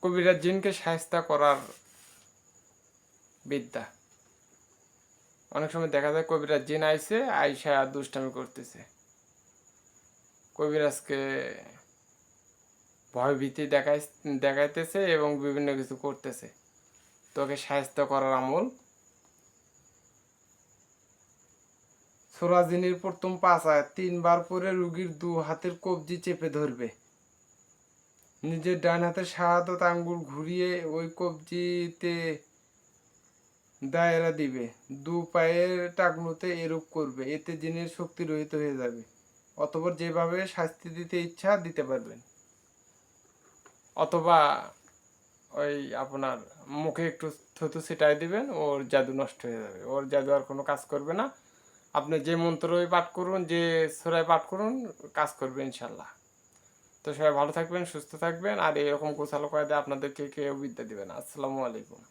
কবিরাজ জিনকে শায়েস্তা করার বিদ্যা। অনেক সময় দেখা যায় কবিরাজ জিন আইছে, আইসা দুষ্টামি করতেছে, কবিরাজকে ভয়ভীতি দেখাইতেছে এবং বিভিন্ন কিছু করতেছে। তোকে শায়েস্তা করার আমল, সূরা জিনের প্রথম 5 আয়াত 3 বার পরে রোগীর 2 হাতের কবজি চেপে ধরবে, নিজের ডান হাতের শাহাদত আঙ্গুল ঘুরিয়ে ওই কবজিতে দায়রা দিবে, 2 পায়ের টাকনুতে এরূপ করবে, এতে জিনের শক্তি রহিত হয়ে যাবে। অতঃপর যেভাবে শাস্তি দিতে ইচ্ছা দিতে পারবেন। অথবা ওই আপনার মুখে একটু থুতু ছিটাই দিবেন, ওর জাদু নষ্ট হয়ে যাবে, ওর জাদু আর কোনো কাজ করবে না। আপনি যে মন্ত্রই পাঠ করুন, যে সূরায় পাঠ করুন, কাজ করবে ইনশাল্লাহ। তো সবাই ভালো থাকবেন, সুস্থ থাকবেন, আর এরকম গোছালো কায়দায় আপনাদেরকে কেউ বিদ্যা দিবেন। আসসালামু আলাইকুম।